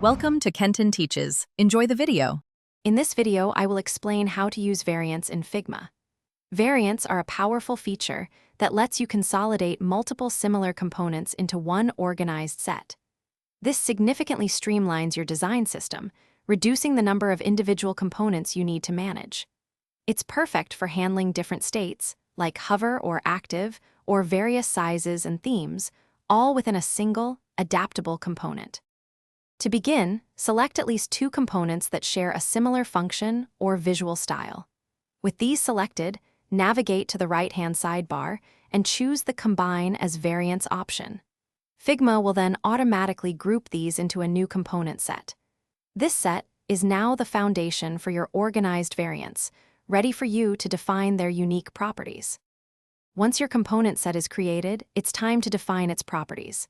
Welcome to Kenton Teaches. Enjoy the video. In this video, I will explain how to use variants in Figma. Variants are a powerful feature that lets you consolidate multiple similar components into one organized set. This significantly streamlines your design system, reducing the number of individual components you need to manage. It's perfect for handling different states, like hover or active, or various sizes and themes, all within a single, adaptable component. To begin, select at least two components that share a similar function or visual style. With these selected, navigate to the right-hand sidebar and choose the Combine as Variants option. Figma will then automatically group these into a new component set. This set is now the foundation for your organized variants, ready for you to define their unique properties. Once your component set is created, it's time to define its properties.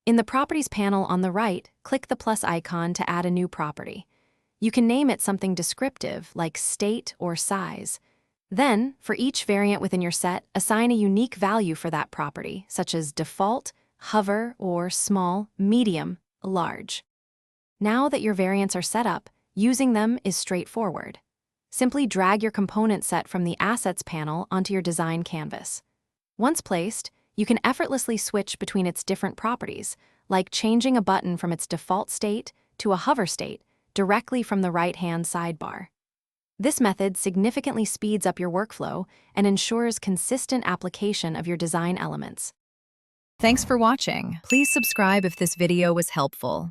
In the Properties panel on the right, click the plus icon to add a new property. You can name it something descriptive like state or size. Then, for each variant within your set, assign a unique value for that property, such as default, hover, or small, medium, large. Now that your variants are set up, using them is straightforward. Simply drag your component set from the Assets panel onto your design canvas. Once placed, you can effortlessly switch between its different properties, like changing a button from its default state to a hover state directly from the right-hand sidebar. This method significantly speeds up your workflow and ensures consistent application of your design elements. Thanks for watching. Please subscribe if this video was helpful.